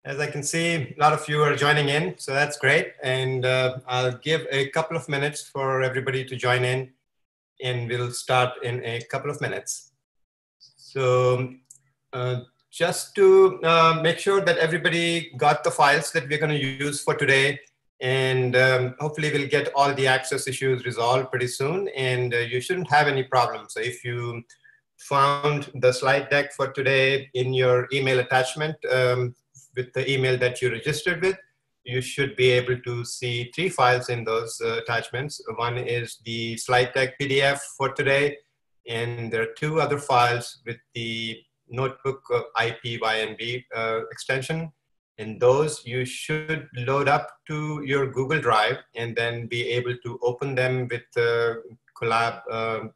As I can see, a lot of you are joining in, so that's great. And I'll give a couple of minutes for everybody to join in, and we'll start in a couple of minutes. So just to make sure that everybody got the files that we're going to use for today, and hopefully we'll get all the access issues resolved pretty soon, and you shouldn't have any problems. So if you found the slide deck for today in your email attachment, with the email that you registered with, you should be able to see 3 files in those attachments. One is the slide deck PDF for today, and there are 2 other files with the notebook IPYNB extension. And those you should load up to your Google Drive and then be able to open them with the Colab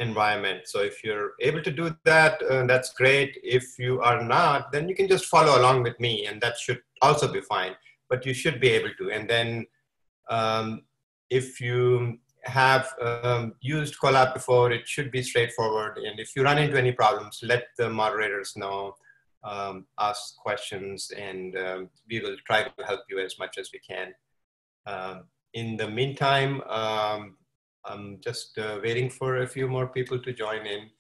environment. So if you're able to do that, that's great. If you are not, then you can just follow along with me, and that should also be fine, but you should be able to. And then if you have used Colab before, it should be straightforward. And if you run into any problems, let the moderators know, ask questions, and we will try to help you as much as we can. In the meantime, I'm just waiting for a few more people to join in,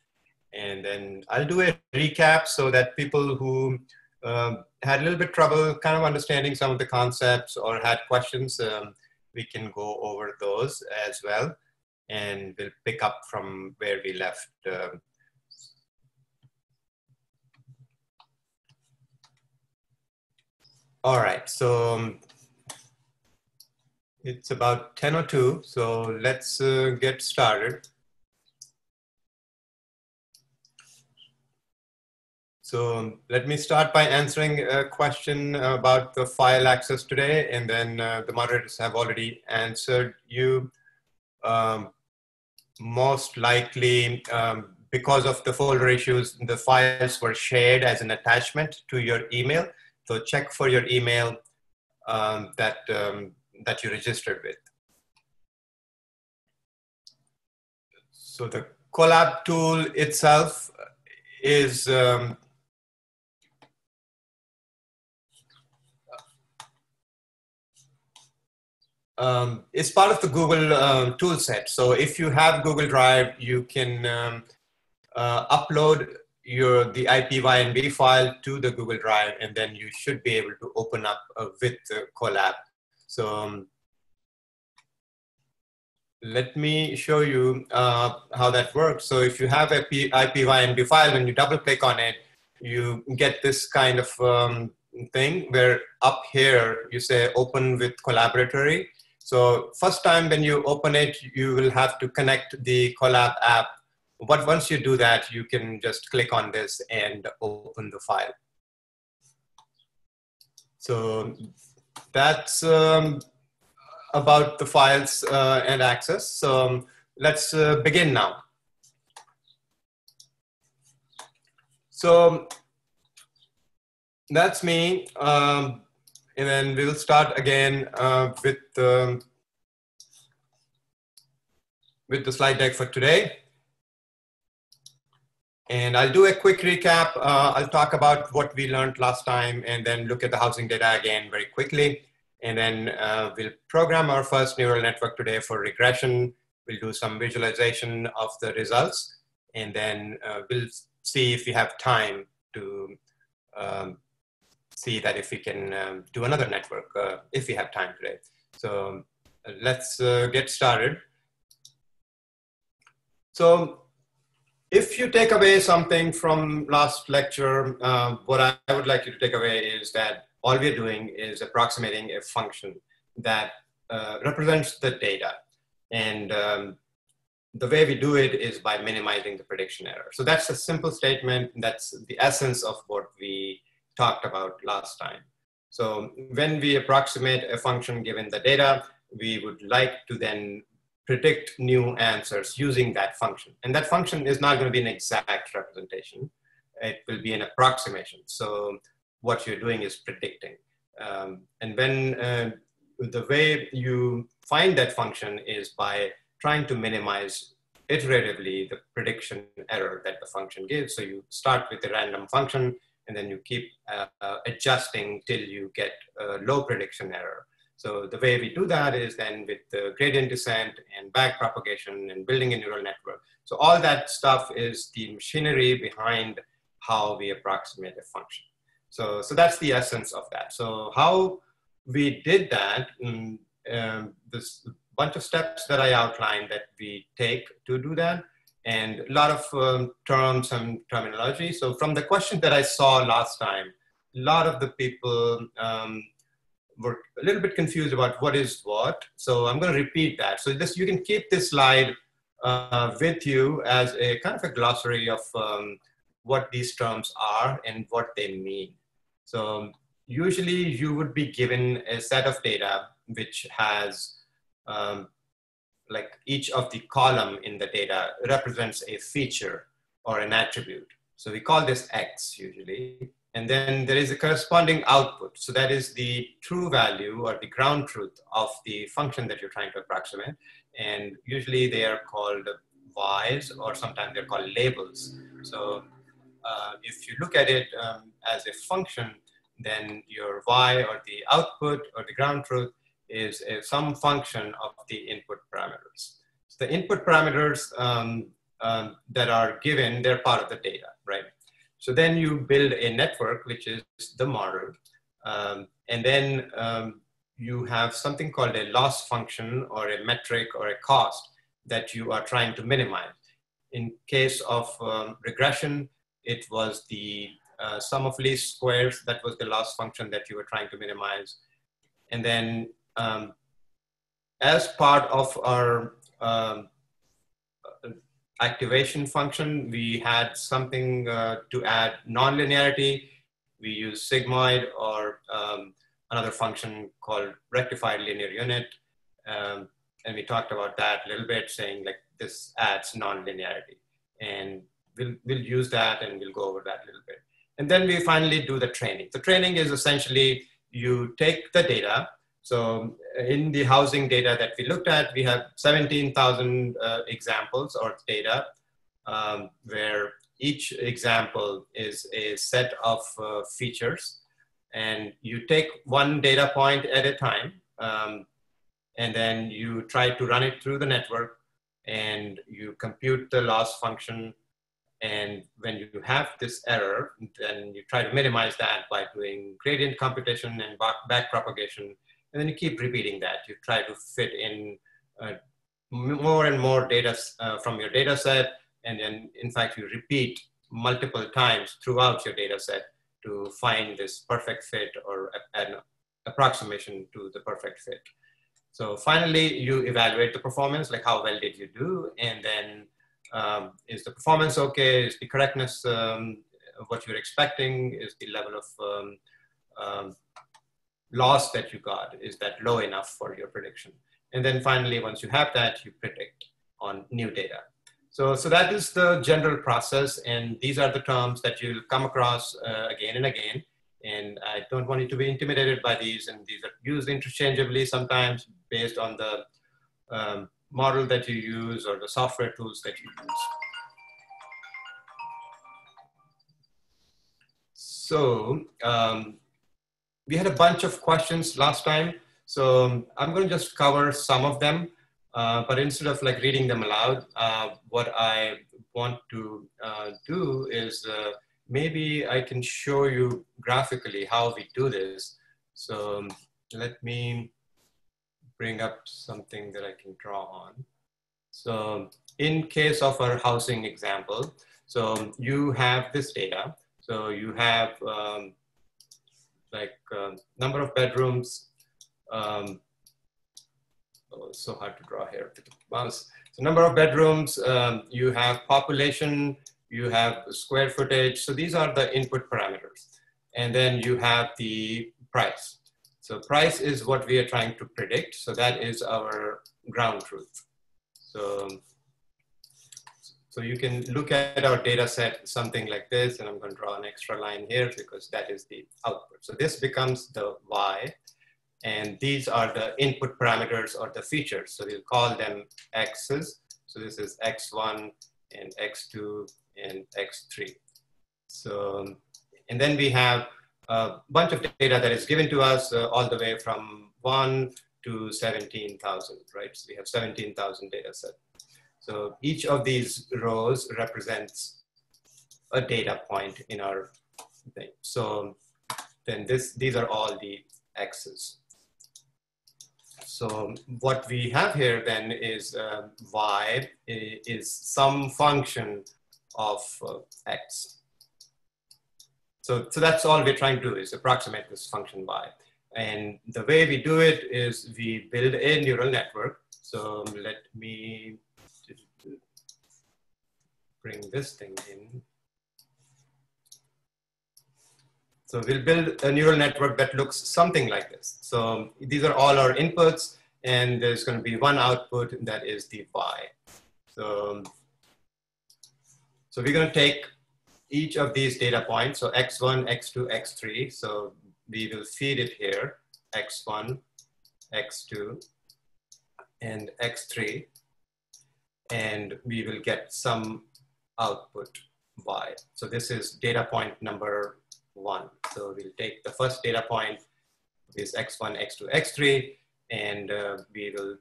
and then I'll do a recap so that people who had a little bit trouble kind of understanding some of the concepts or had questions, we can go over those as well, and we'll pick up from where we left. All right, so it's about 10:02, so let's get started. So let me start by answering a question about the file access today, and then the moderators have already answered you. Most likely, because of the folder issues, the files were shared as an attachment to your email. So check for your email that you registered with. So the Colab tool itself is part of the Google tool set. So if you have Google Drive, you can upload the IPYNB file to the Google Drive, and then you should be able to open up with Colab. So let me show you how that works. So if you have a IPYNB file, when you double click on it, you get this kind of thing where up here you say open with Colaboratory. So first time when you open it, you will have to connect the Colab app. But once you do that, you can just click on this and open the file. So that's about the files and access. So let's begin now. So that's me. And then we'll start again with the slide deck for today. And I'll do a quick recap. I'll talk about what we learned last time, and then look at the housing data again very quickly. And then we'll program our first neural network today for regression. We'll do some visualization of the results, and then we'll see if we have time to see that if we can do another network, if we have time today. So let's get started. So if you take away something from last lecture, what I would like you to take away is that all we're doing is approximating a function that represents the data. And the way we do it is by minimizing the prediction error. So that's a simple statement. That's the essence of what we talked about last time. So when we approximate a function given the data, we would like to then predict new answers using that function. And that function is not going to be an exact representation. It will be an approximation. So what you're doing is predicting. And when the way you find that function is by trying to minimize iteratively the prediction error that the function gives. So you start with a random function, and then you keep adjusting till you get a low prediction error. So the way we do that is then with the gradient descent and backpropagation and building a neural network. So all that stuff is the machinery behind how we approximate a function. So that's the essence of that. So how we did that, this bunch of steps that I outlined that we take to do that, and a lot of terms and terminology. So from the question that I saw last time, a lot of the people were a little bit confused about what is what. So I'm going to repeat that. So you can keep this slide with you as a kind of a glossary of what these terms are and what they mean. So usually you would be given a set of data which has like each of the column in the data represents a feature or an attribute. So we call this X usually. And then there is a corresponding output. So that is the true value or the ground truth of the function that you're trying to approximate. And usually they are called Y's, or sometimes they're called labels. So if you look at it as a function, then your Y or the output or the ground truth is some function of the input parameters. So the input parameters that are given, they're part of the data, right? So then you build a network, which is the model. And then you have something called a loss function or a metric or a cost that you are trying to minimize. In case of regression, it was the sum of least squares. That was the loss function that you were trying to minimize. And then as part of our activation function, we had something to add nonlinearity. We use sigmoid or another function called rectified linear unit. And we talked about that a little bit, saying like this adds nonlinearity. And we'll use that and we'll go over that a little bit. And then we finally do the training. The training is essentially you take the data. So in the housing data that we looked at, we have 17,000 examples or data where each example is a set of features. And you take one data point at a time, and then you try to run it through the network, and you compute the loss function. And when you have this error, then you try to minimize that by doing gradient computation and back propagation. And then you keep repeating that. You try to fit in more and more data from your data set. And then, in fact, you repeat multiple times throughout your data set to find this perfect fit or an approximation to the perfect fit. So finally, you evaluate the performance, like how well did you do? And then is the performance okay? Is the correctness what you're expecting? Is the level of loss that you got, is that low enough for your prediction? And then finally, once you have that, you predict on new data. So that is the general process. And these are the terms that you'll come across again and again. And I don't want you to be intimidated by these. And these are used interchangeably sometimes based on the model that you use or the software tools that you use. So we had a bunch of questions last time. So I'm going to just cover some of them, but instead of like reading them aloud, what I want to do is maybe I can show you graphically how we do this. So let me bring up something that I can draw on. So in case of our housing example, so you have this data. So you have number of bedrooms. Oh, it's so hard to draw here with the mouse. So number of bedrooms, you have population, you have square footage. So these are the input parameters. And then you have the price. So price is what we are trying to predict. So that is our ground truth. So you can look at our data set, something like this, and I'm going to draw an extra line here because that is the output. So this becomes the Y, and these are the input parameters or the features. So we'll call them X's. So this is X1 and X2 and X3. So And then we have a bunch of data that is given to us all the way from 1 to 17,000, right? So we have 17,000 data set. So each of these rows represents a data point in our thing. So then these are all the X's. So what we have here then is y is some function of X. So that's all we're trying to do is approximate this function y. And the way we do it is we build a neural network. So let me bring this thing in. So we'll build a neural network that looks something like this. So these are all our inputs, and there's going to be one output that is the y. So we're going to take each of these data points, so x1, x2, x3. So we will feed it here, x1, x2, and x3. And we will get some output y. So this is data point number 1. So we'll take the first data point, is x1, x2, x3, and we will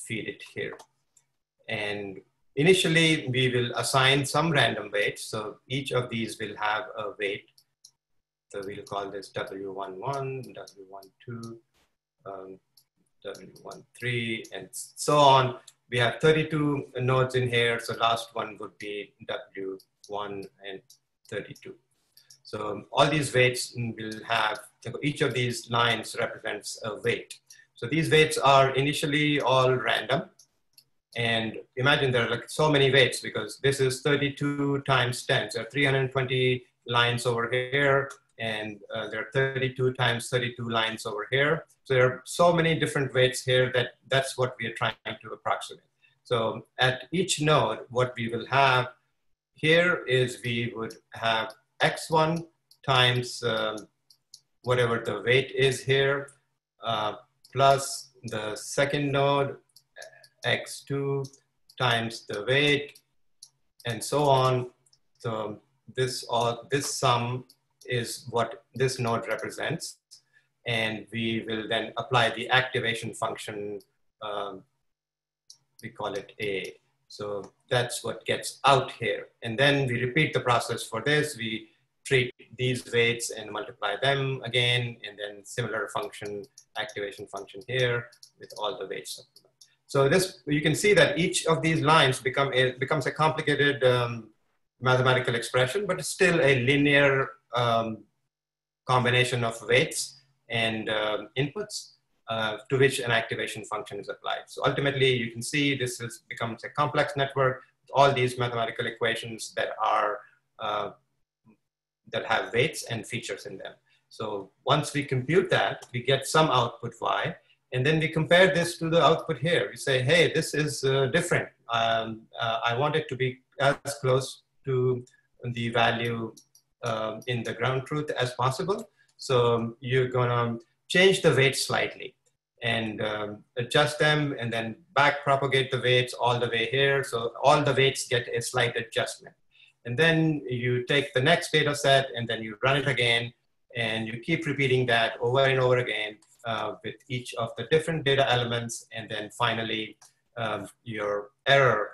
feed it here. And initially, we will assign some random weights. So each of these will have a weight. So we'll call this W11, W12, W13, and so on. We have 32 nodes in here. So last one would be W1 and 32. So all these weights will have, each of these lines represents a weight. So these weights are initially all random. And imagine there are like so many weights because this is 32 times 10. So 320 lines over here, and there are 32 times 32 lines over here. So there are so many different weights here that's what we are trying to approximate. So at each node, what we will have here is we would have x1 times whatever the weight is here, plus the second node, x2 times the weight, and so on. So this sum is what this node represents. And we will then apply the activation function, we call it A. So that's what gets out here. And then we repeat the process for this. We treat these weights and multiply them again, and then similar function, activation function here with all the weights. So this, you can see that each of these lines becomes a complicated mathematical expression, but it's still a linear combination of weights and inputs to which an activation function is applied. So ultimately, you can see this becomes a complex network with all these mathematical equations that are that have weights and features in them. So once we compute that, we get some output y, and then we compare this to the output here. We say, hey, this is different. I want it to be as close to the value in the ground truth as possible. So you're gonna change the weights slightly and adjust them, and then back propagate the weights all the way here. So all the weights get a slight adjustment. And then you take the next data set and then you run it again, and you keep repeating that over and over again with each of the different data elements. And then finally, your error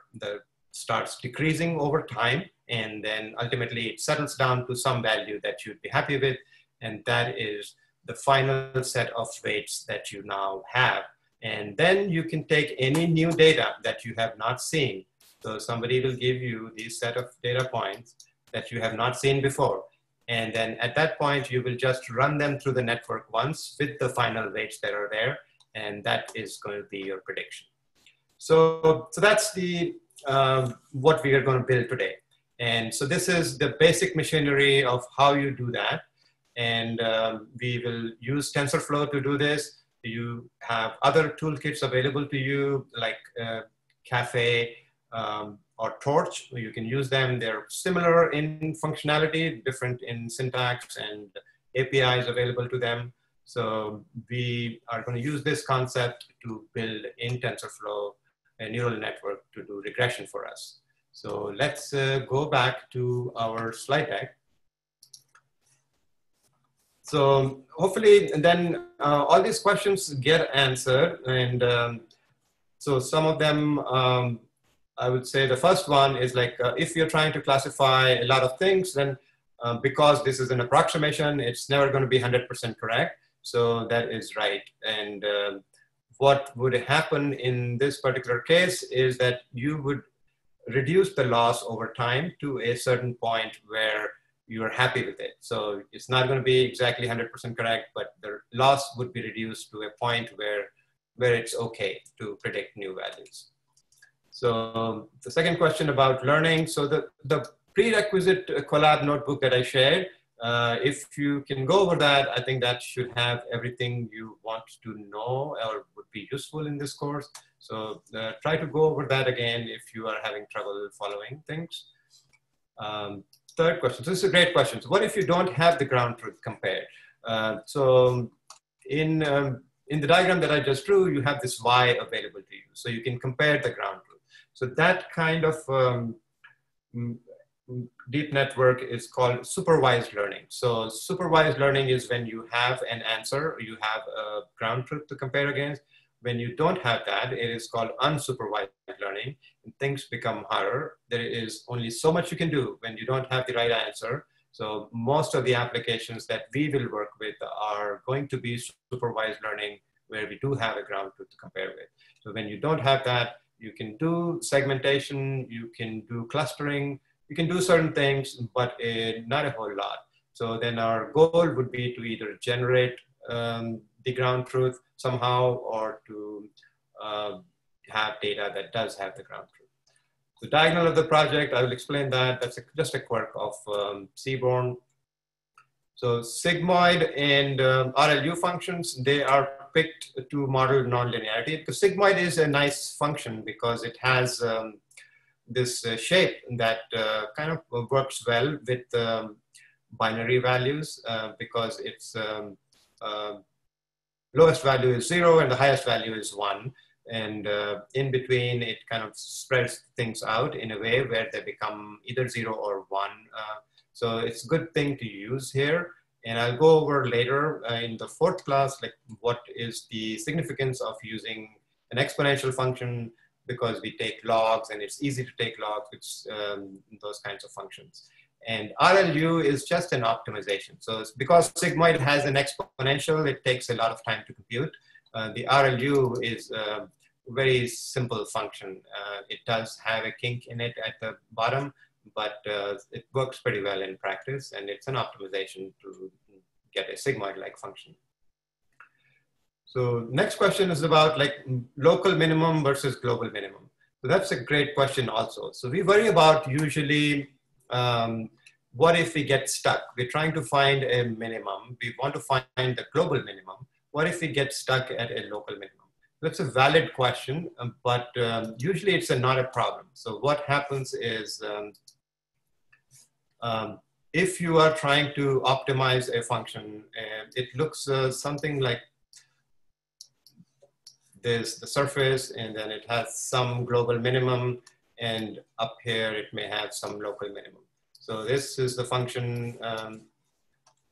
starts decreasing over time. And then ultimately it settles down to some value that you'd be happy with. And that is the final set of weights that you now have. And then you can take any new data that you have not seen. So somebody will give you these set of data points that you have not seen before. And then at that point, you will just run them through the network once with the final weights that are there. And that is going to be your prediction. So that's the what we are going to build today. And so this is the basic machinery of how you do that. And we will use TensorFlow to do this. You have other toolkits available to you like Caffe or Torch. You can use them. They're similar in functionality, different in syntax, and APIs available to them. So we are going to use this concept to build in TensorFlow a neural network to do regression for us. So let's go back to our slide deck. So hopefully then all these questions get answered. And so some of them, I would say the first one is like, if you're trying to classify a lot of things, then because this is an approximation, it's never going to be 100% correct. So that is right. And what would happen in this particular case is that you would reduce the loss over time to a certain point where you are happy with it. So it's not going to be exactly 100% correct, but the loss would be reduced to a point where it's okay to predict new values. So the second question about learning. So the prerequisite Colab notebook that I shared, if you can go over that, I think that should have everything you want to know or would be useful in this course. So try to go over that again if you are having trouble following things. Third question, so this is a great question. So what if you don't have the ground truth compared? So in the diagram that I just drew, you have this Y available to you. So you can compare the ground truth. So that kind of deep network is called supervised learning. So supervised learning is when you have an answer, or you have a ground truth to compare against. When you don't have that, it is called unsupervised learning, and things become harder. There is only so much you can do when you don't have the right answer. So most of the applications that we will work with are going to be supervised learning, where we do have a ground truth to compare with. So when you don't have that, you can do segmentation, you can do clustering, you can do certain things, but not a whole lot. So then our goal would be to either generate the ground truth somehow, or to have data that does have the ground truth. The diagonal of the project, I will explain that. That's just a quirk of Seaborn. So sigmoid and RLU functions, they are picked to model nonlinearity, because sigmoid is a nice function because it has this shape that kind of works well with binary values, because its lowest value is 0 and the highest value is 1. And in between, it kind of spreads things out in a way where they become either 0 or 1. So it's a good thing to use here. And I'll go over later in the fourth class, like what is the significance of using an exponential function, because we take logs and it's easy to take logs with those kinds of functions. And RLU is just an optimization. So it's because sigmoid has an exponential, it takes a lot of time to compute. The RLU is a very simple function. It does have a kink in it at the bottom, but it works pretty well in practice, and it's an optimization to get a sigmoid-like function. So next question is about like local minimum versus global minimum. So that's a great question also. So we worry about usually, what if we get stuck? We're trying to find a minimum. We want to find the global minimum. What if we get stuck at a local minimum? That's a valid question, but usually it's not a problem. So what happens is, if you are trying to optimize a function, it looks something like there's the surface, and then it has some global minimum, and up here it may have some local minimum. So this is the function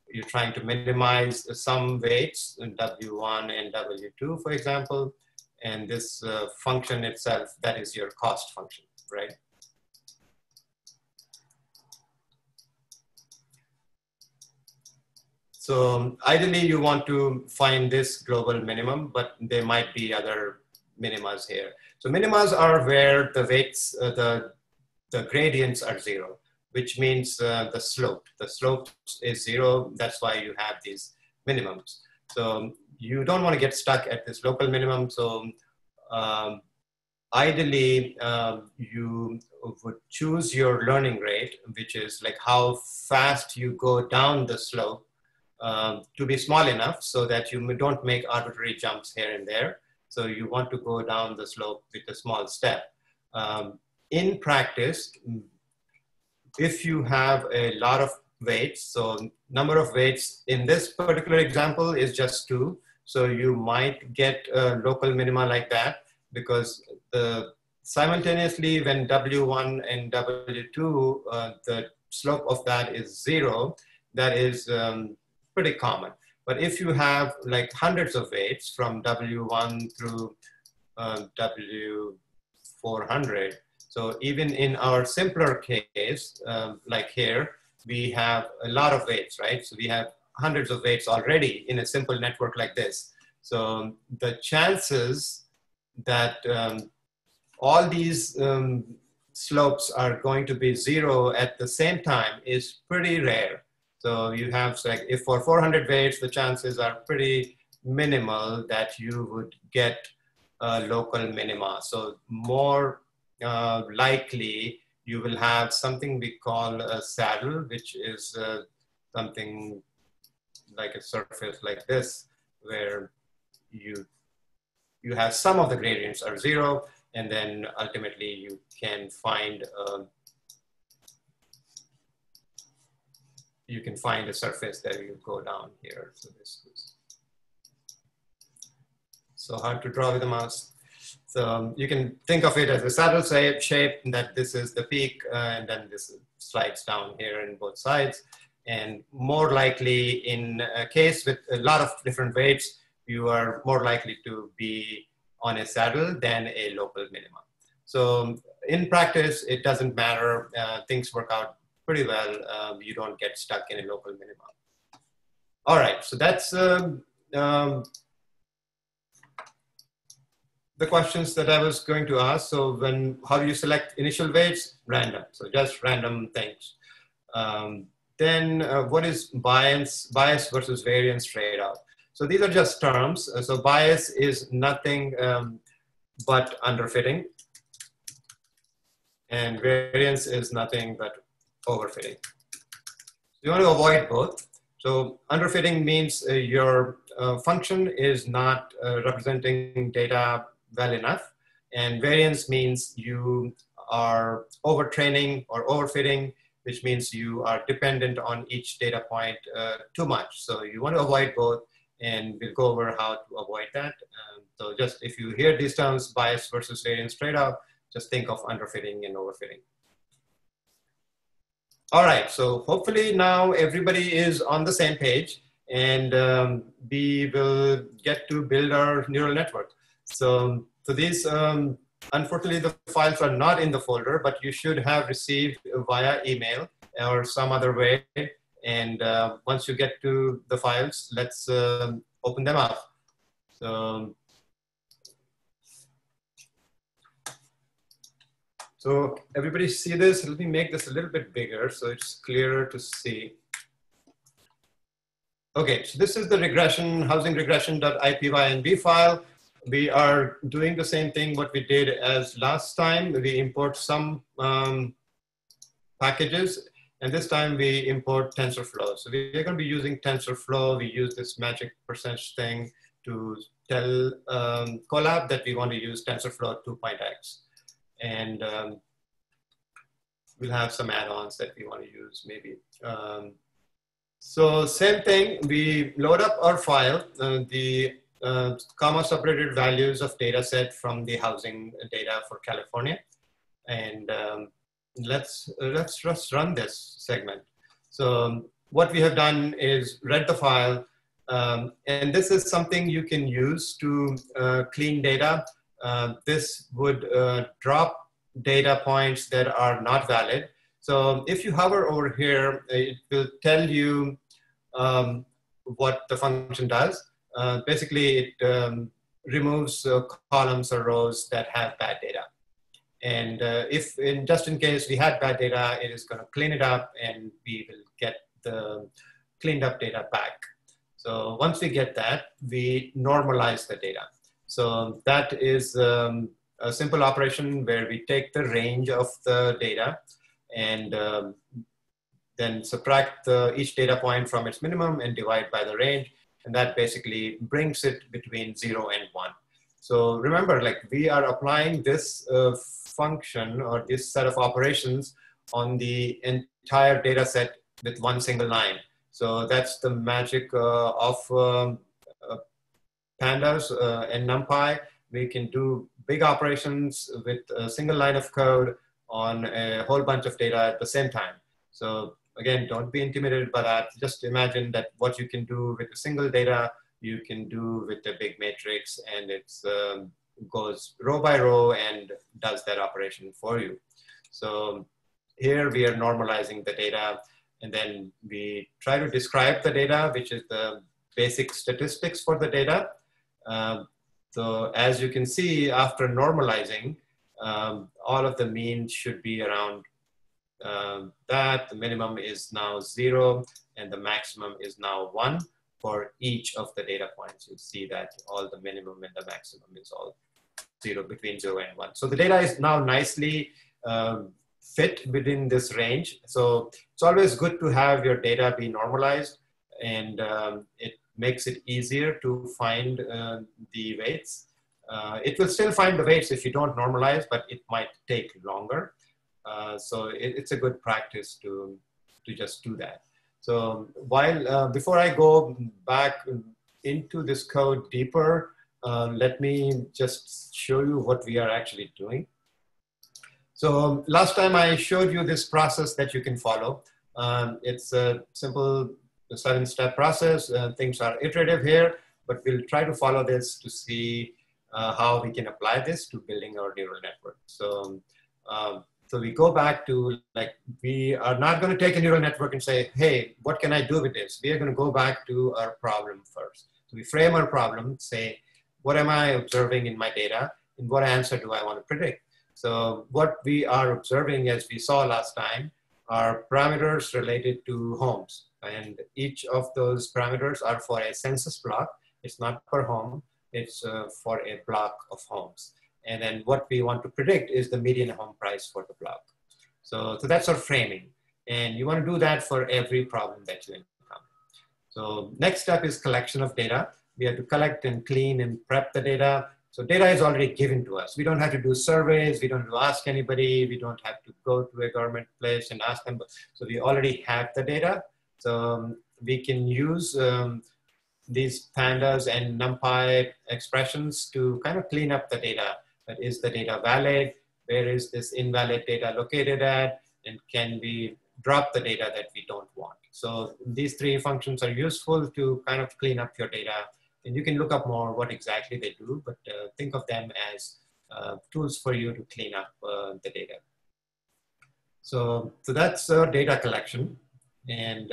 you're trying to minimize some weights, W1 and W2, for example. And this function itself, that is your cost function, right? So ideally you want to find this global minimum, but there might be other minimas here. So minimas are where the weights, the gradients are 0, which means the slope is 0. That's why you have these minimums. So you don't want to get stuck at this local minimum. So ideally, you would choose your learning rate, which is like how fast you go down the slope, to be small enough so that you don't make arbitrary jumps here and there. So you want to go down the slope with a small step. In practice, if you have a lot of weights, so number of weights in this particular example is just 2. So you might get a local minima like that, because simultaneously when W1 and W2, the slope of that is 0, that is pretty common. But if you have like hundreds of weights from W1 through W400, so even in our simpler case, like here, we have a lot of weights, right? So we have hundreds of weights already in a simple network like this. So the chances that all these slopes are going to be 0 at the same time is pretty rare. So you have, like, if for 400 weights, the chances are pretty minimal that you would get local minima. So more likely you will have something we call a saddle, which is something like a surface like this, where you have some of the gradients are 0, and then ultimately you can find a surface that you go down here. So this is so hard to draw with a mouse. So you can think of it as a saddle shape, that this is the peak, and then this slides down here in both sides. And more likely, in a case with a lot of different weights, you are more likely to be on a saddle than a local minimum. So in practice, it doesn't matter. Things work out pretty well. You don't get stuck in a local minimum. All right, so that's the questions that I was going to ask. So how do you select initial weights? Random, so just random things. Then what is bias versus variance trade-off? So these are just terms. So bias is nothing but underfitting, and variance is nothing but overfitting. You want to avoid both. So underfitting means your function is not representing data well enough, and variance means you are overtraining or overfitting, which means you are dependent on each data point too much. So you want to avoid both, and we'll go over how to avoid that. So just if you hear these terms, bias versus variance trade-off, just think of underfitting and overfitting. All right, so hopefully now everybody is on the same page, and we will get to build our neural network. So these, unfortunately, the files are not in the folder, but you should have received via email or some other way. And once you get to the files, let's open them up. So everybody see this? Let me make this a little bit bigger so it's clearer to see. Okay, so this is the regression, housing regression.ipynb file. We are doing the same thing what we did as last time. We import some packages, and this time we import TensorFlow. So we're going to be using TensorFlow. We use this magic percentage thing to tell Colab that we want to use TensorFlow 2.x. And we'll have some add-ons that we want to use maybe. So same thing, we load up our file, the comma separated values of data set from the housing data for California. And let's just run this segment. So what we have done is read the file, and this is something you can use to clean data. This would drop data points that are not valid. So if you hover over here, it will tell you what the function does. Basically, it removes columns or rows that have bad data. And if just in case we had bad data, it is going to clean it up, and we will get the cleaned up data back. So once we get that, we normalize the data. So that is a simple operation where we take the range of the data and then subtract each data point from its minimum and divide by the range. And that basically brings it between 0 and 1. So remember, like, we are applying this function or this set of operations on the entire data set with one single line. So that's the magic of pandas and NumPy. We can do big operations with a single line of code on a whole bunch of data at the same time. So again, don't be intimidated by that. Just imagine that what you can do with a single data, you can do with a big matrix, and it's goes row by row and does that operation for you. So here we are normalizing the data, and then we try to describe the data, which is the basic statistics for the data. So as you can see, after normalizing, all of the means should be around that. The minimum is now 0, and the maximum is now 1 for each of the data points. You see that all the minimum and the maximum is all 0, between 0 and 1. So the data is now nicely fit within this range. So it's always good to have your data be normalized, and it makes it easier to find the weights. It will still find the weights if you don't normalize, but it might take longer. So it's a good practice to just do that. So while before I go back into this code deeper, let me just show you what we are actually doing. So last time I showed you this process that you can follow. It's a simple 7-step process. Things are iterative here, but we'll try to follow this to see how we can apply this to building our neural network. So, so we go back to, like, we are not going to take a neural network and say, hey, what can I do with this? We are going to go back to our problem first. So we frame our problem, say, what am I observing in my data, and what answer do I want to predict? So what we are observing, as we saw last time, are parameters related to homes. And each of those parameters are for a census block. It's not per home, it's for a block of homes. And then what we want to predict is the median home price for the block. So that's our framing. And you want to do that for every problem that you encounter. So next step is collection of data. We have to collect and clean and prep the data. So data is already given to us. We don't have to do surveys. We don't have to ask anybody. We don't have to go to a government place and ask them. So we already have the data. So we can use these pandas and NumPy expressions to kind of clean up the data. But is the data valid? Where is this invalid data located at? And can we drop the data that we don't want? So these 3 functions are useful to kind of clean up your data. And you can look up more what exactly they do, but think of them as tools for you to clean up the data. So that's data collection. And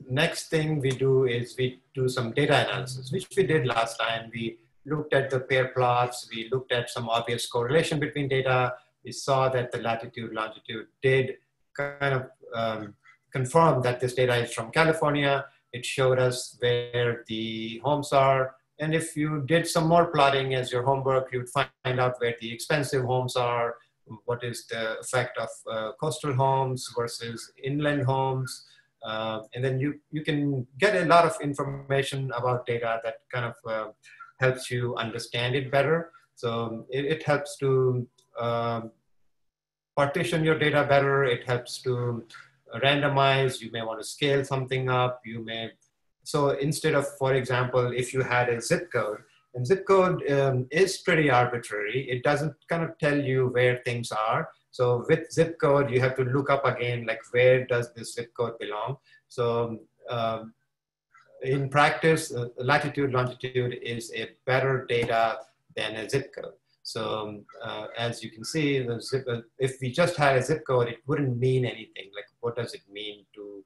next thing we do is we do some data analysis, which we did last time. We looked at the pair plots. We looked at some obvious correlation between data. We saw that the latitude, longitude did kind of confirm that this data is from California. It showed us where the homes are. And if you did some more plotting as your homework, you would find out where the expensive homes are, what is the effect of coastal homes versus inland homes. And then you can get a lot of information about data that kind of helps you understand it better. So it helps to partition your data better. It helps to randomize. You may want to scale something up. You may, so instead of, for example, if you had a zip code, and zip code is pretty arbitrary. It doesn't kind of tell you where things are. So with zip code, you have to look up again, like, where does this zip code belong? So in practice, latitude, longitude is a better data than a zip code. So as you can see, the zip, if we just had a zip code, it wouldn't mean anything. Like, what does it mean to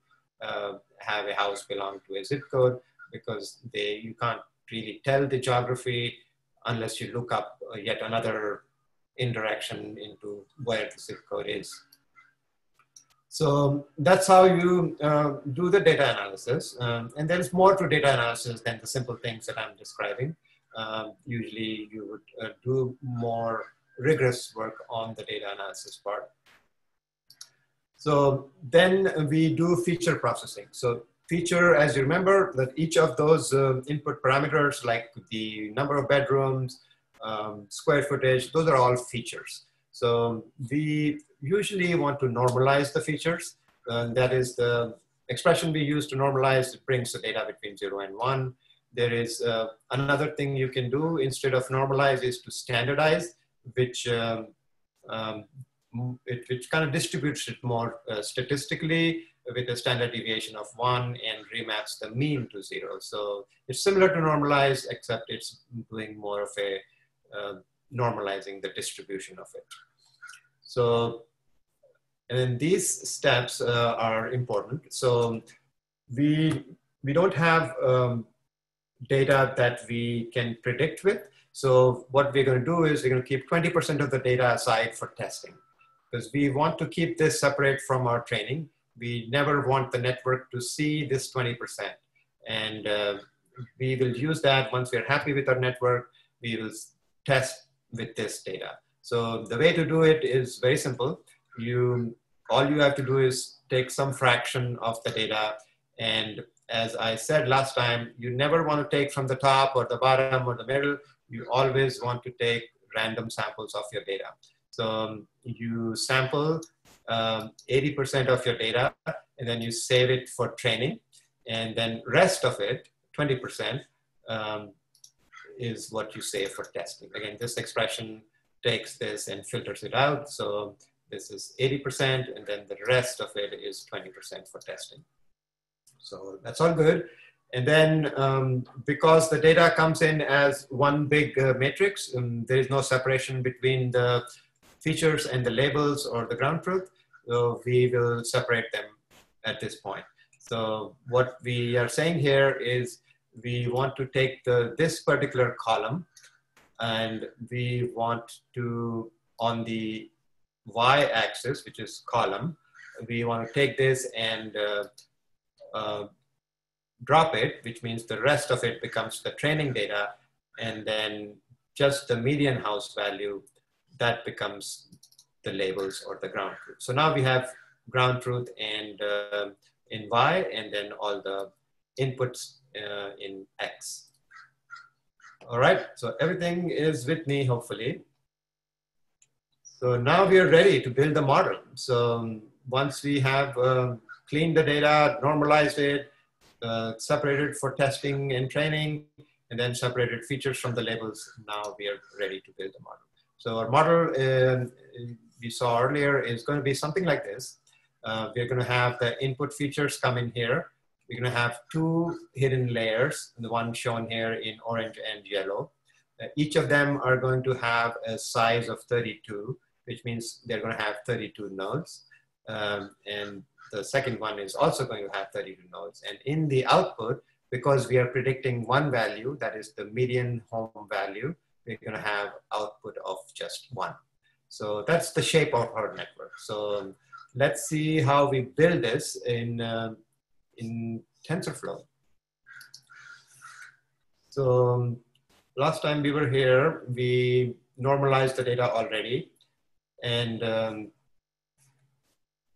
have a house belong to a zip code? Because you can't really tell the geography unless you look up yet another indirection into where the zip code is. So that's how you do the data analysis. And there's more to data analysis than the simple things that I'm describing. Usually you would do more rigorous work on the data analysis part. So then we do feature processing. So feature, as you remember, that each of those input parameters, like the number of bedrooms, square footage, those are all features. So we usually want to normalize the features. That is the expression we use to normalize. It brings the data between 0 and 1. There is another thing you can do instead of normalize is to standardize, which which kind of distributes it more statistically with a standard deviation of 1 and remaps the mean to 0. So it's similar to normalize, except it's doing more of a normalizing the distribution of it. So, and these steps are important. So we don't have data that we can predict with. So what we're going to do is we're going to keep 20% of the data aside for testing, because we want to keep this separate from our training. We never want the network to see this 20%. And we will use that once we're happy with our network, we will test with this data. So the way to do it is very simple. All you have to do is take some fraction of the data. And as I said last time, you never want to take from the top or the bottom or the middle. You always want to take random samples of your data. So you sample 80% of your data, and then you save it for training. And then rest of it, 20%, is what you save for testing. Again, this expression takes this and filters it out. So this is 80%, and then the rest of it is 20% for testing. So that's all good. And then because the data comes in as one big matrix, there is no separation between the features and the labels or the ground truth. So we will separate them at this point. So what we are saying here is we want to take this particular column, and we want to, on the y-axis, which is column, we want to take this and drop it, which means the rest of it becomes the training data, and then just the median house value, that becomes the labels or the ground truth. So now we have ground truth and in Y, and then all the inputs in X. All right, so everything is with me, hopefully. So now we are ready to build the model. So once we have cleaned the data, normalized it, separated for testing and training, and then separated features from the labels, now we are ready to build the model. So our model we saw earlier is going to be something like this. We're going to have the input features come in here. We're going to have two hidden layers, the one shown here in orange and yellow. Each of them are going to have a size of 32, which means they're going to have 32 nodes. And the second one is also going to have 32 nodes. And in the output, because we are predicting one value, that is the median home value, we're going to have output of just 1. So that's the shape of our network. So let's see how we build this in TensorFlow. So last time we were here, we normalized the data already. And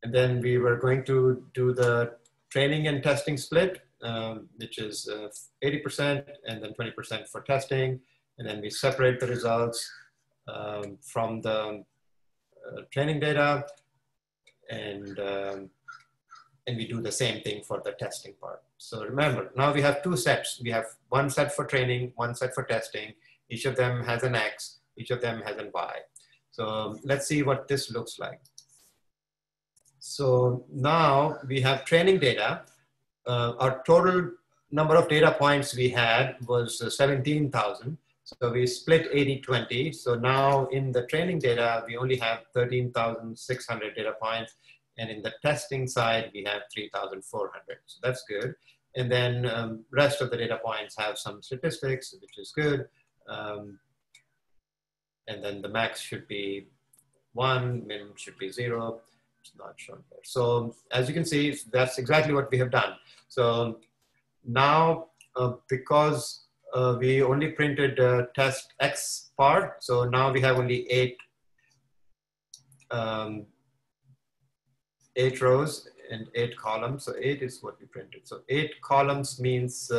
then we were going to do the training and testing split, which is 80% and then 20% for testing. And then we separate the results from the training data, and we do the same thing for the testing part. So remember, now we have two sets. We have one set for training, one set for testing. Each of them has an X, each of them has an Y. So let's see what this looks like. So now we have training data. Our total number of data points we had was 17,000. So we split 80-20. So now in the training data, we only have 13,600 data points. And in the testing side, we have 3,400. So that's good. And then rest of the data points have some statistics, which is good. And then the max should be 1, min should be 0. It's not shown here. So as you can see, that's exactly what we have done. So now, because we only printed test X part, so now we have only 8 rows and 8 columns. So 8 is what we printed. So 8 columns means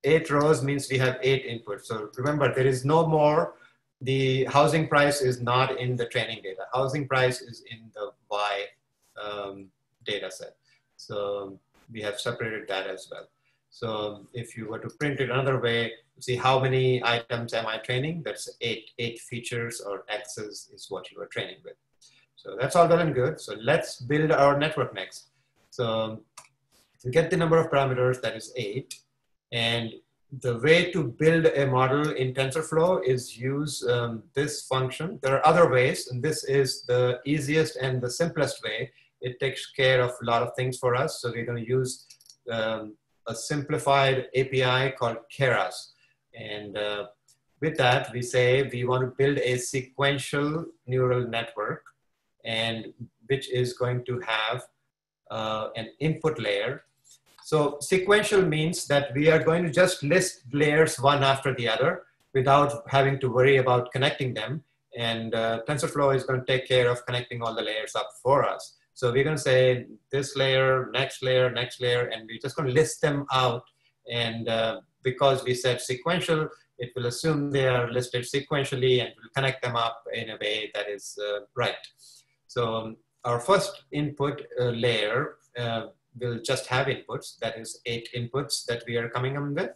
8 rows means we have 8 inputs. So remember, there is no more. The housing price is not in the training data. Housing price is in the Y data set. So we have separated that as well. So if you were to print it another way, see how many items am I training? That's 8 features or X's is what you are training with. So that's all well and good. So let's build our network next. So to get the number of parameters, that is 8. And the way to build a model in TensorFlow is use this function. There are other ways, and this is the easiest and the simplest way. It takes care of a lot of things for us. So we're going to use a simplified API called Keras. And with that, we say we want to build a sequential neural network, and which is going to have an input layer. So sequential means that we are going to just list layers one after the other without having to worry about connecting them. And TensorFlow is going to take care of connecting all the layers up for us. So we're going to say this layer, next layer, and we're just going to list them out. And because we said sequential, it will assume they are listed sequentially and will connect them up in a way that is right. So our first input layer will just have inputs, that is 8 inputs that we are coming up with.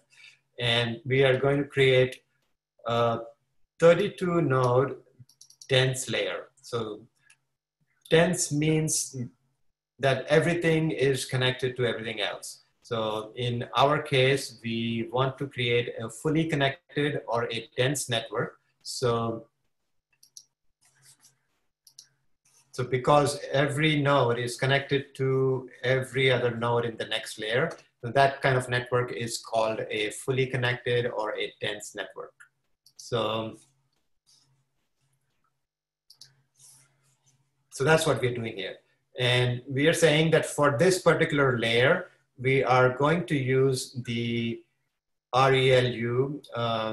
And we are going to create a 32 node dense layer. So dense means that everything is connected to everything else. So in our case, we want to create a fully connected or a dense network. So because every node is connected to every other node in the next layer, so that kind of network is called a fully connected or a dense network. So that's what we're doing here. And we are saying that for this particular layer, we are going to use the ReLU,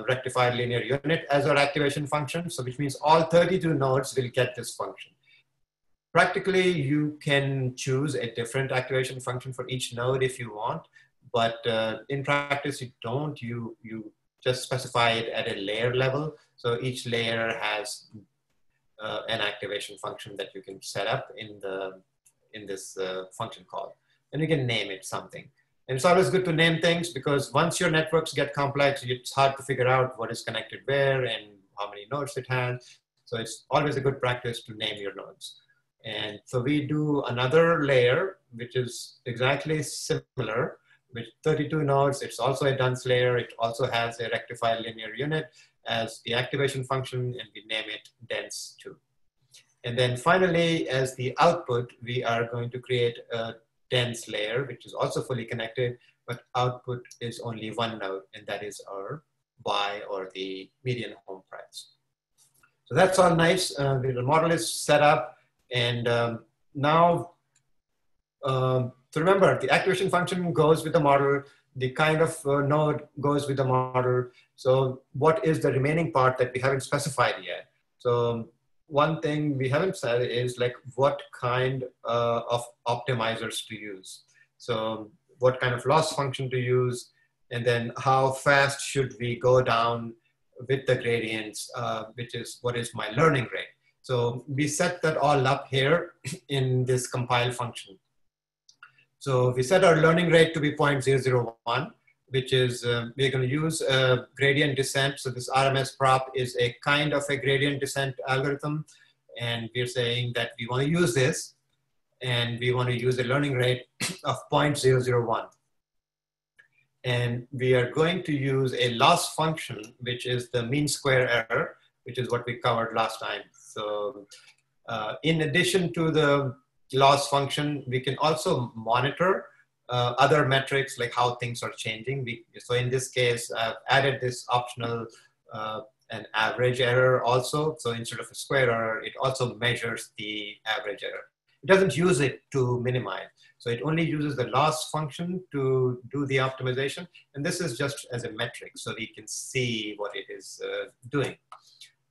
rectified linear unit, as our activation function. So which means all 32 nodes will get this function. Practically, you can choose a different activation function for each node if you want, but in practice, you don't. You just specify it at a layer level. So each layer has an activation function that you can set up in this function call, and you can name it something. And it's always good to name things, because once your networks get complex, it's hard to figure out what is connected where and how many nodes it has. So it's always a good practice to name your nodes. And so we do another layer, which is exactly similar, with 32 nodes. It's also a dense layer. It also has a rectified linear unit as the activation function, and we name it dense 2. And then finally, as the output, we are going to create a dense layer, which is also fully connected, but output is only one node, and that is our Y, or the median home price. So that's all nice. The model is set up. And now, so remember, the activation function goes with the model, the kind of node goes with the model. So what is the remaining part that we haven't specified yet? So one thing we haven't said is like what kind of optimizers to use. So what kind of loss function to use, and then how fast should we go down with the gradients, which is what is my learning rate. So we set that all up here in this compile function. So we set our learning rate to be 0.001, which is, we're going to use a gradient descent. So this RMS prop is a kind of a gradient descent algorithm. And we're saying that we want to use this, and we want to use a learning rate of 0.001. And we are going to use a loss function, which is the mean square error, which is what we covered last time. So in addition to the loss function, we can also monitor other metrics, like how things are changing. So in this case, I've added this optional an average error also. So instead of a square error, it also measures the average error. It doesn't use it to minimize. So it only uses the loss function to do the optimization. And this is just as a metric, so we can see what it is doing.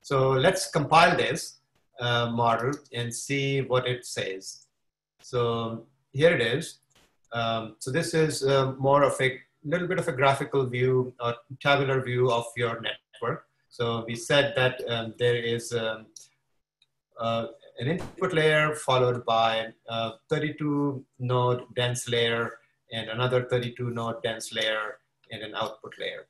So let's compile this model and see what it says. So here it is. So this is more of a little bit of a graphical view or tabular view of your network. So we said that there is an input layer followed by a 32 node dense layer and another 32 node dense layer and an output layer.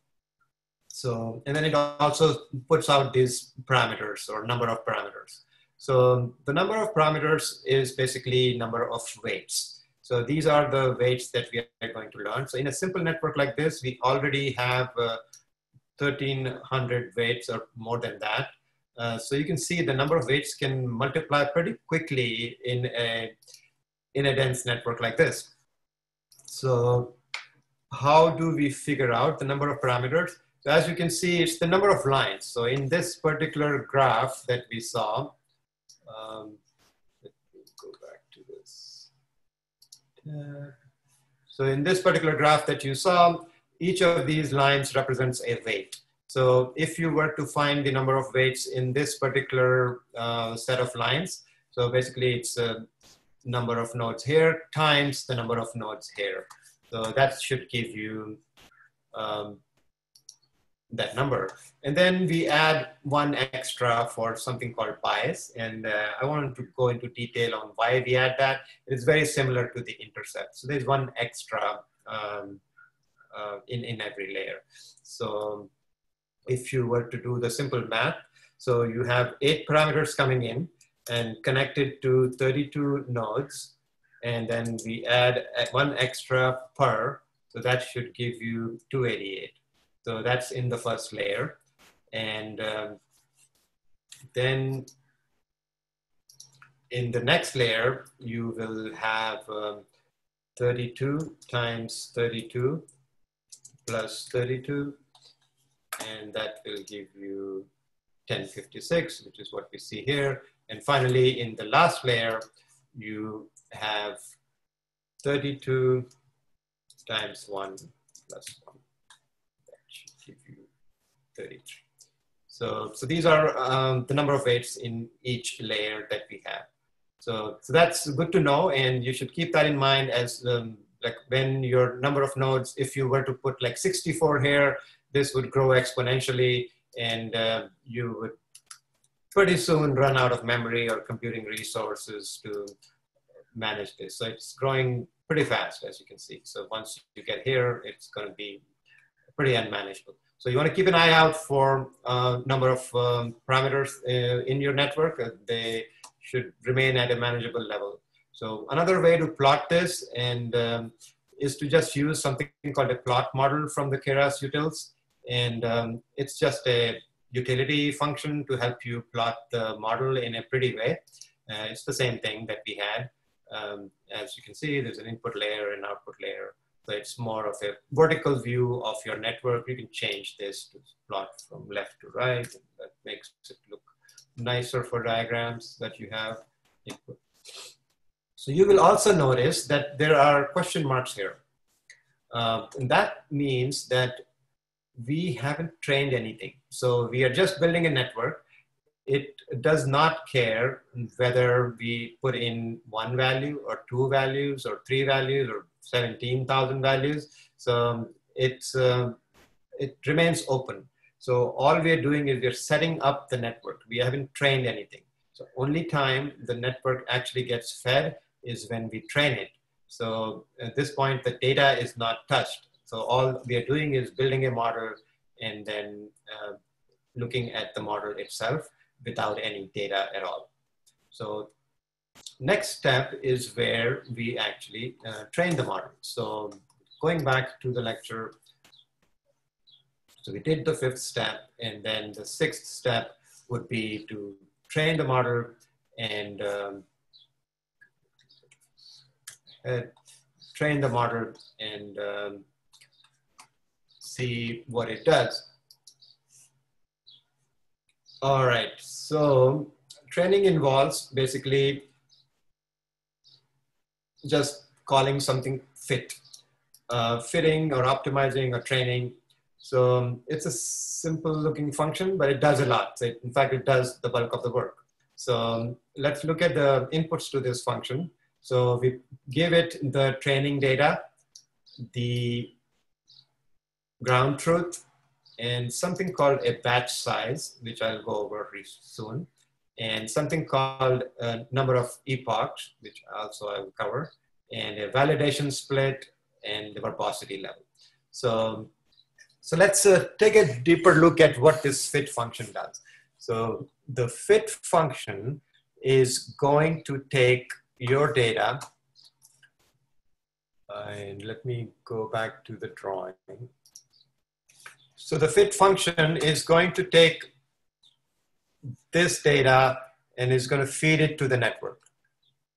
So, and then it also puts out these parameters or number of parameters. So the number of parameters is basically number of weights. So these are the weights that we are going to learn. So in a simple network like this, we already have 1,300 weights or more than that. So you can see the number of weights can multiply pretty quickly in a dense network like this. So how do we figure out the number of parameters? So as you can see, it's the number of lines. So in this particular graph that we saw, let me go back to this. So in this particular graph that you saw, each of these lines represents a weight. So if you were to find the number of weights in this particular set of lines, so basically it's a number of nodes here times the number of nodes here. So that should give you that number. And then we add one extra for something called bias. And I wanted to go into detail on why we add that. It's very similar to the intercept. So there's one extra in every layer. So if you were to do the simple math, so you have 8 parameters coming in and connected to 32 nodes. And then we add one extra per, so that should give you 288. So that's in the first layer. And then in the next layer, you will have 32 times 32 plus 32. And that will give you 1056, which is what we see here. And finally, in the last layer, you have 32 times 1 plus 1. That should give you 33. So these are the number of weights in each layer that we have. So that's good to know, and you should keep that in mind as like when your number of nodes, if you were to put like 64 here, this would grow exponentially, and you would pretty soon run out of memory or computing resources to manage this. So it's growing pretty fast, as you can see. So once you get here, it's going to be pretty unmanageable. So you want to keep an eye out for number of parameters in your network. They should remain at a manageable level. So another way to plot this and is to just use something called a plot model from the Keras utils. And it's just a utility function to help you plot the model in a pretty way. It's the same thing that we had. As you can see, there's an input layer and output layer. So it's more of a vertical view of your network. You can change this to plot from left to right. And that makes it look nicer for diagrams that you have input. So you will also notice that there are question marks here. And that means that we haven't trained anything. So we are just building a network. It does not care whether we put in 1 value or 2 values or 3 values or 17,000 values. So it remains open. So all we are doing is we're setting up the network. We haven't trained anything. So only time the network actually gets fed is when we train it. So at this point, the data is not touched. So all we are doing is building a model and then looking at the model itself without any data at all. So next step is where we actually train the model. So going back to the lecture, so we did the 5th step, and then the 6th step would be to train the model and train the model and see what it does. All right, so training involves basically just calling something fit, fitting or optimizing or training. So it's a simple looking function, but it does a lot. So in fact, it does the bulk of the work. So let's look at the inputs to this function. So we give it the training data, the ground truth, and something called a batch size, which I'll go over soon, and something called a number of epochs, which also I will cover, and a validation split and the verbosity level. So let's take a deeper look at what this fit function does. So the fit function is going to take your data, and let me go back to the drawing. So the fit function is going to take this data and is going to feed it to the network,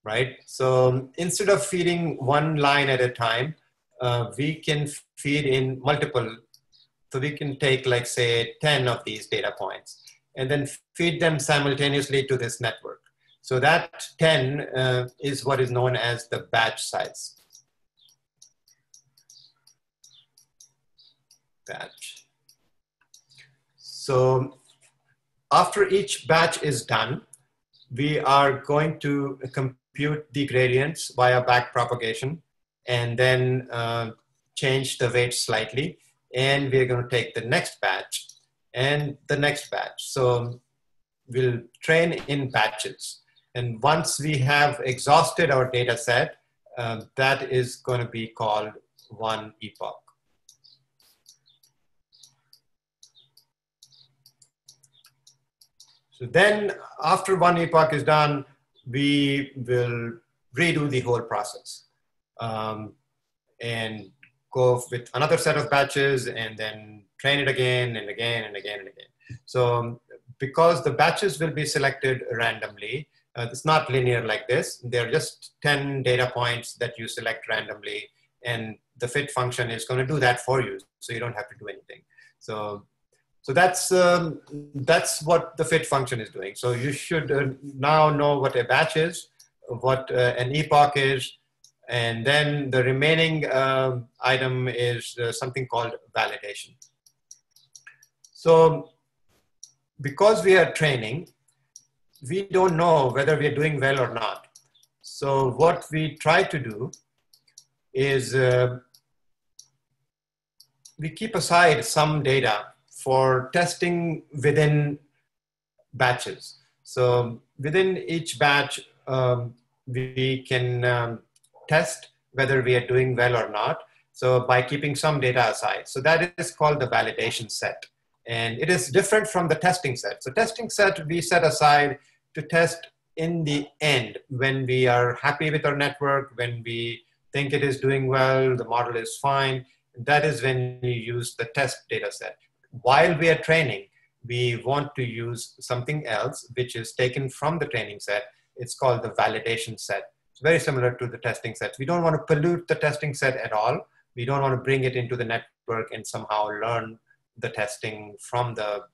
right? So instead of feeding one line at a time, we can feed in multiple. So we can take, like, say, 10 of these data points and then feed them simultaneously to this network. So that 10 is what is known as the batch size. Batch. So after each batch is done, we are going to compute the gradients via backpropagation and then change the weight slightly. And we're going to take the next batch and the next batch. So we'll train in batches. And once we have exhausted our data set, that is going to be called one epoch. So then after one epoch is done, we will redo the whole process and go with another set of batches and then train it again and again and again and again. So because the batches will be selected randomly, it's not linear like this. They're just 10 data points that you select randomly, and the fit function is going to do that for you, so you don't have to do anything. So that's what the fit function is doing. So you should now know what a batch is, what an epoch is, and then the remaining item is something called validation. So because we are training, we don't know whether we are doing well or not. So what we try to do is we keep aside some data for testing within batches. So within each batch, we can test whether we are doing well or not. So by keeping some data aside. So that is called the validation set. And it is different from the testing set. So testing set, we set aside to test in the end when we are happy with our network, when we think it is doing well, the model is fine. That is when we use the test data set. While we are training, we want to use something else, which is taken from the training set. It's called the validation set. It's very similar to the testing set. We don't want to pollute the testing set at all. We don't want to bring it into the network and somehow learn the testing from the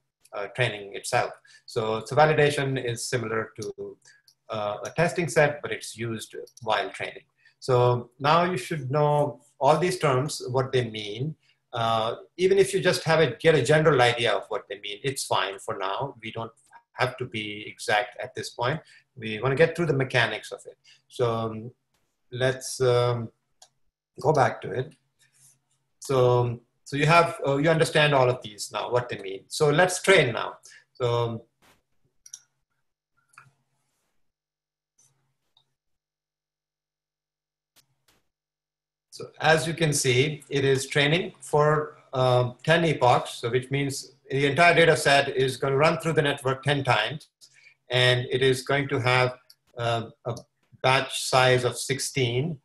training itself. So validation is similar to a testing set, but it's used while training. So now you should know all these terms, what they mean. Even if you just get a general idea of what they mean, it's fine for now. We don't have to be exact at this point. We want to get through the mechanics of it. So let's go back to it. So you have, you understand all of these now, what they mean. So let's train now. So as you can see, it is training for 10 epochs, so which means the entire data set is going to run through the network 10 times, and it is going to have a batch size of 16.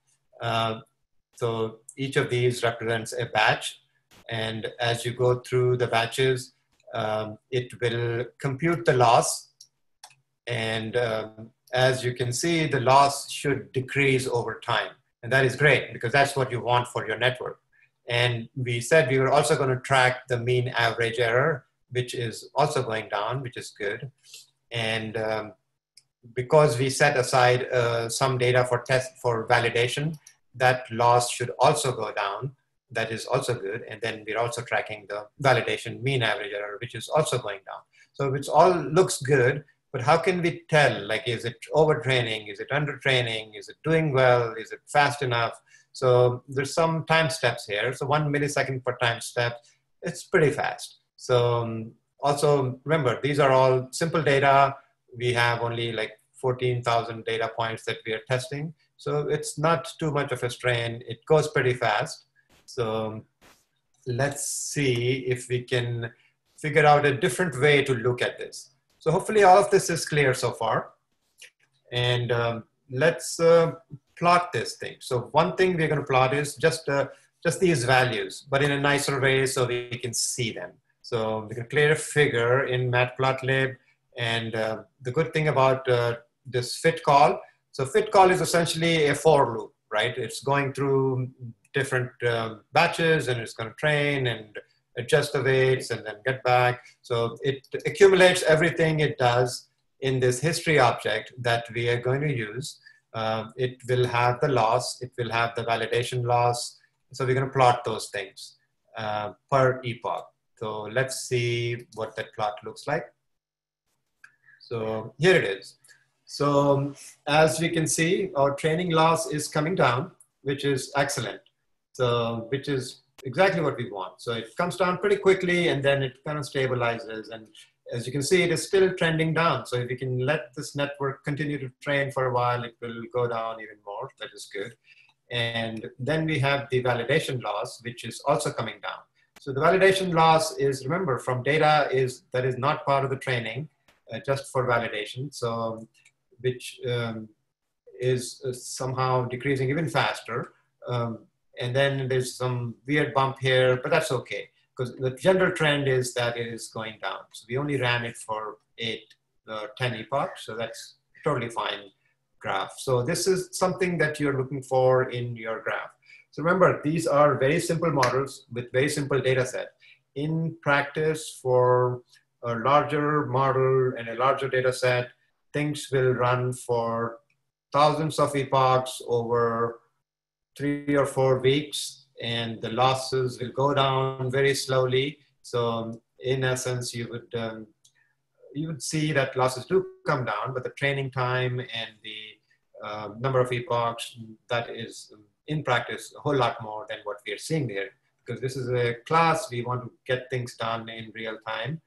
So each of these represents a batch. And as you go through the batches, it will compute the loss. And as you can see, the loss should decrease over time. And that is great because that's what you want for your network. And we said we were also going to track the mean average error, which is also going down, which is good. And because we set aside some data for validation, that loss should also go down. That is also good. And then we're also tracking the validation mean average error, which is also going down. So it all looks good, but how can we tell? Like, is it overtraining? Is it undertraining? Is it doing well? Is it fast enough? So there's some time steps here. So 1 millisecond per time step, it's pretty fast. So also remember, these are all simple data. We have only like 14,000 data points that we are testing. So it's not too much of a strain. It goes pretty fast. So let's see if we can figure out a different way to look at this. So hopefully all of this is clear so far. And let's plot this thing. So one thing we're going to plot is just these values, but in a nicer way so we can see them. So we can create a figure in Matplotlib. And the good thing about this fit call, so fit call is essentially a for loop, right? It's going through different batches, and it's going to train and adjust the weights and then get back. So it accumulates everything it does in this history object that we are going to use. It will have the loss, it will have the validation loss. So we're going to plot those things per epoch. So let's see what that plot looks like. So here it is. So as we can see, our training loss is coming down, which is excellent. So which is exactly what we want. So it comes down pretty quickly, and then it kind of stabilizes. And as you can see, it is still trending down. So if we can let this network continue to train for a while, it will go down even more. That is good. And then we have the validation loss, which is also coming down. So the validation loss is, remember, from data that is not part of the training, just for validation. So which is somehow decreasing even faster. And then there's some weird bump here, but that's okay, because the general trend is that it is going down. So we only ran it for 10 epochs, so that's totally fine graph. So this is something that you're looking for in your graph. So remember, these are very simple models with very simple data set. In practice, for a larger model and a larger data set, things will run for thousands of epochs over 3 or 4 weeks, and the losses will go down very slowly. So in essence, you would see that losses do come down, but the training time and the number of epochs, that is in practice a whole lot more than what we are seeing there. Because this is a class, we want to get things done in real time.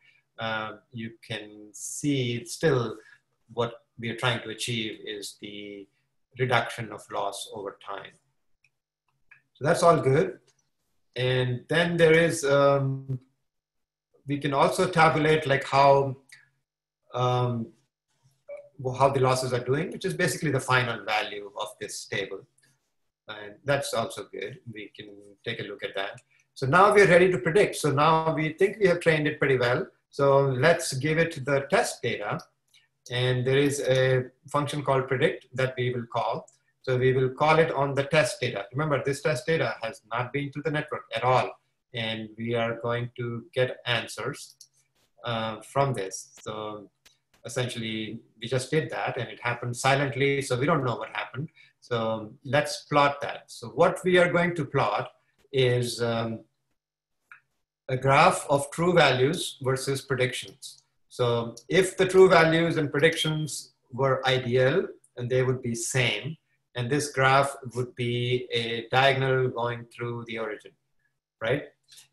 You can see still what we are trying to achieve is the reduction of loss over time. So that's all good. And then there is, we can also tabulate like how the losses are doing, which is basically the final value of this table. And that's also good. We can take a look at that. So now we're ready to predict. So now we think we have trained it pretty well. So let's give it the test data. And there is a function called predict that we will call. So we will call it on the test data. Remember, this test data has not been to the network at all. And we are going to get answers from this. So essentially, we just did that and it happened silently. So we don't know what happened. So let's plot that. So what we are going to plot is a graph of true values versus predictions. So if the true values and predictions were ideal, and they would be same, and this graph would be a diagonal going through the origin, right?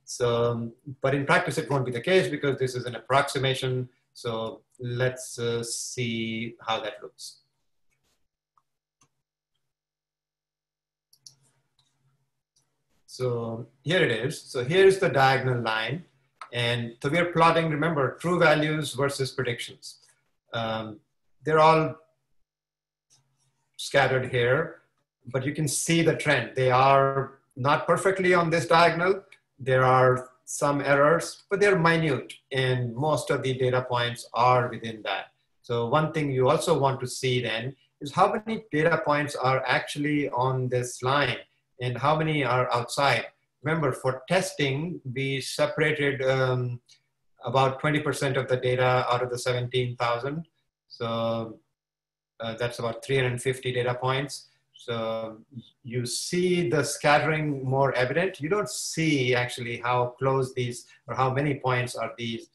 So, but in practice, it won't be the case because this is an approximation. So let's see how that looks. So here it is. So here's the diagonal line. And so we're plotting, remember, true values versus predictions. They're all scattered here, but you can see the trend. They are not perfectly on this diagonal. There are some errors, but they're minute, and most of the data points are within that. So one thing you also want to see then is how many data points are actually on this line and how many are outside. Remember, for testing, we separated about 20% of the data out of the 17,000. So that's about 350 data points. So you see the scattering more evident. You don't see actually how close these or how many points are these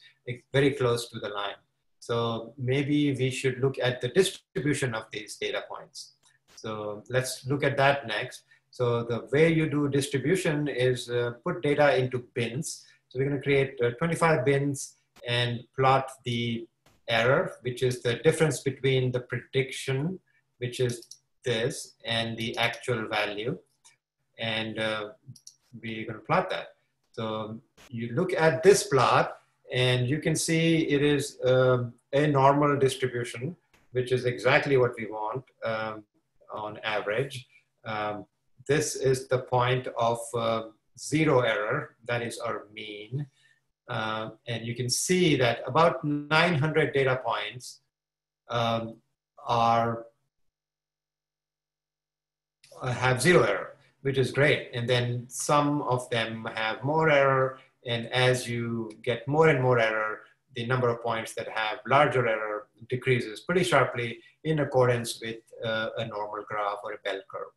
very close to the line. So maybe we should look at the distribution of these data points. So let's look at that next. So the way you do distribution is put data into bins. So we're going to create 25 bins and plot the error, which is the difference between the prediction, which is this, and the actual value. And we're going to plot that. So you look at this plot and you can see it is a normal distribution. which is exactly what we want on average. This is the point of zero error, that is our mean. And you can see that about 900 data points have zero error, which is great. And then some of them have more error. And as you get more and more error, the number of points that have larger error decreases pretty sharply in accordance with a normal graph or a bell curve.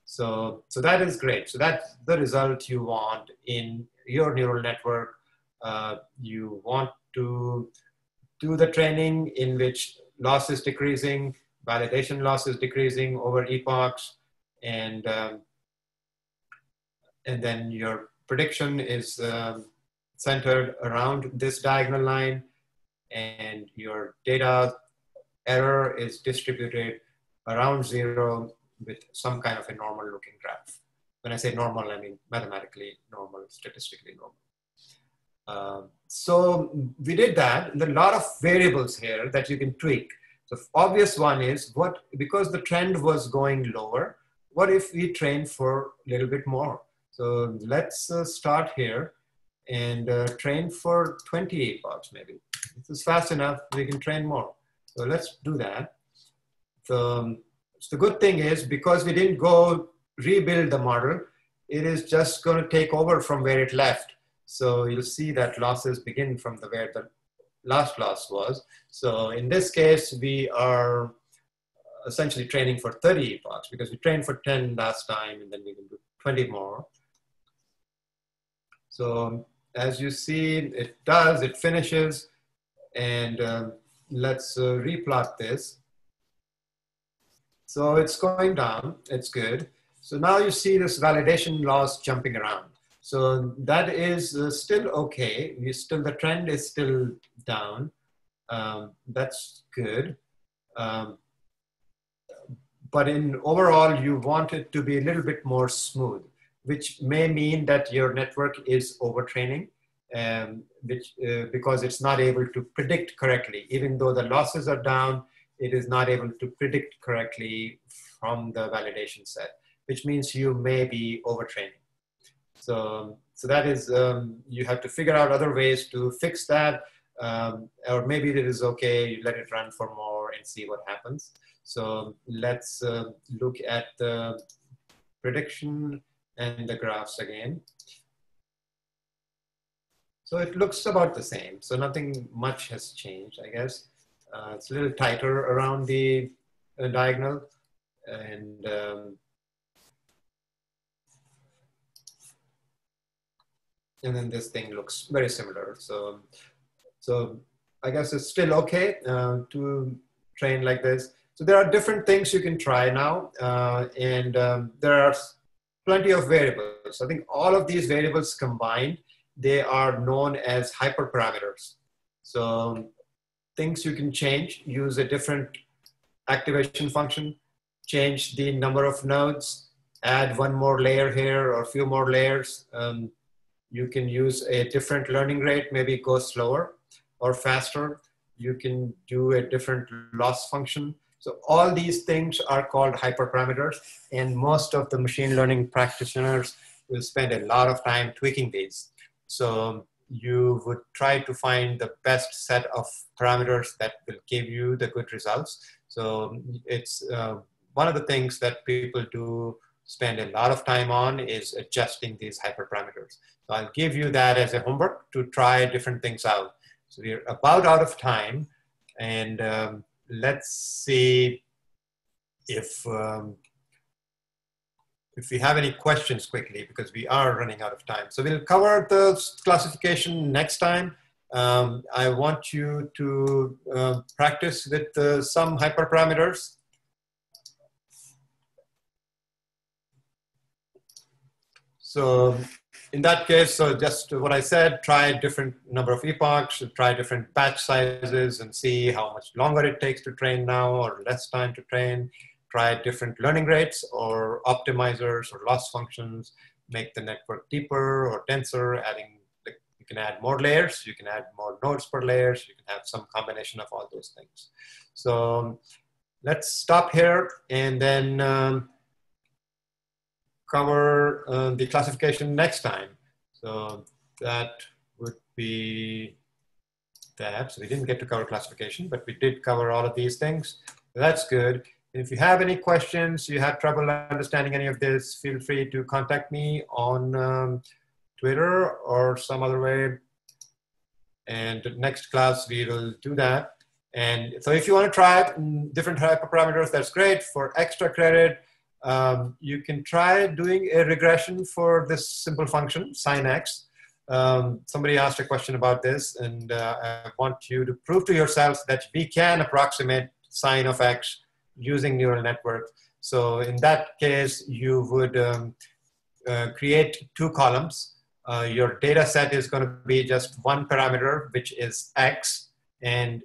So that is great. So that's the result you want in your neural network. You want to do the training in which loss is decreasing, validation loss is decreasing over epochs, and then your prediction is centered around this diagonal line, and your data error is distributed around zero with some kind of a normal looking graph. When I say normal, I mean mathematically normal, statistically normal. So we did that. There are a lot of variables here that you can tweak. The obvious one is because the trend was going lower, what if we train for a little bit more? So let's start here and train for 20 epochs maybe. This is fast enough, we can train more. So let's do that. So the good thing is, because we didn't go rebuild the model, it is just going to take over from where it left. So you'll see that losses begin from where the last loss was. So in this case, we are essentially training for 30 epochs because we trained for 10 last time, and then we can do 20 more. So as you see, it finishes, and let's replot this. So it's going down, it's good. So now you see this validation loss jumping around. So that is still okay. The trend is still down. That's good. But in overall, you want it to be a little bit more smooth, which may mean that your network is overtraining, because it's not able to predict correctly. Even though the losses are down, it is not able to predict correctly from the validation set, which means you may be overtraining. So that is, you have to figure out other ways to fix that, or maybe it is okay, you let it run for more and see what happens. So let's look at the prediction and the graphs again. So it looks about the same. So nothing much has changed, I guess. It's a little tighter around the diagonal, and then this thing looks very similar. So I guess it's still okay to train like this. So there are different things you can try now, and there are plenty of variables. I think all of these variables combined, they are known as hyperparameters. So things you can change, use a different activation function, change the number of nodes, add one more layer here or a few more layers. You can use a different learning rate, maybe go slower or faster. You can do a different loss function. So all these things are called hyperparameters, and most of the machine learning practitioners will spend a lot of time tweaking these. So you would try to find the best set of parameters that will give you the good results. So it's one of the things that people do spend a lot of time on is adjusting these hyperparameters. So I'll give you that as a homework to try different things out. So we're about out of time, and let's see if we have any questions quickly, because we are running out of time. So we'll cover the classification next time. I want you to practice with some hyperparameters. So in that case, so just what I said, try a different number of epochs, try different batch sizes and see how much longer it takes to train now or less time to train. Try different learning rates or optimizers or loss functions, make the network deeper or denser, adding can add more layers, you can add more nodes per layers, you can have some combination of all those things. So let's stop here and then cover the classification next time. So that would be that. So we didn't get to cover classification, but we did cover all of these things. So that's good. If you have any questions, you have trouble understanding any of this, feel free to contact me on Twitter or some other way. And next class, we will do that. And so if you want to try different hyperparameters, that's great. For extra credit, you can try doing a regression for this simple function, sin x. Somebody asked a question about this, and I want you to prove to yourselves that we can approximate sine of x using neural networks. So in that case, you would create 2 columns. Your data set is going to be just one parameter, which is x, and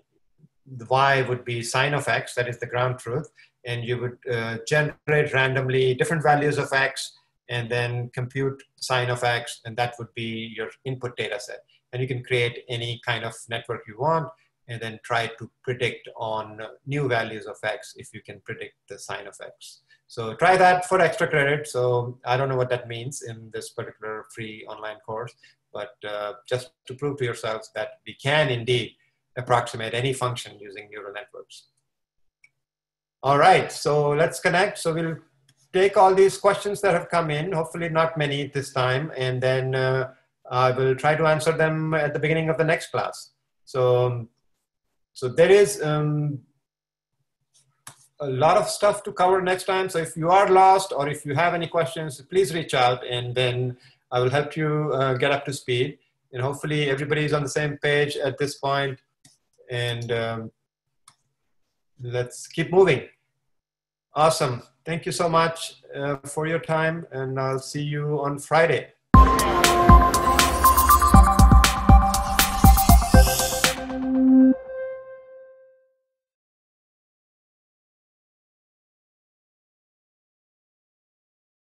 the y would be sine of x, that is the ground truth. And you would generate randomly different values of x and then compute sine of x, and that would be your input data set. And you can create any kind of network you want and then try to predict on new values of x if you can predict the sine of x. So try that for extra credit. So I don't know what that means in this particular free online course, but just to prove to yourselves that we can indeed approximate any function using neural networks. All right, so let's connect. So we'll take all these questions that have come in, hopefully not many this time, and then I will try to answer them at the beginning of the next class. So there is a lot of stuff to cover next time. So if you are lost or if you have any questions, please reach out and then I will help you get up to speed. And hopefully everybody is on the same page at this point. And let's keep moving. Awesome. Thank you so much for your time, and I'll see you on Friday.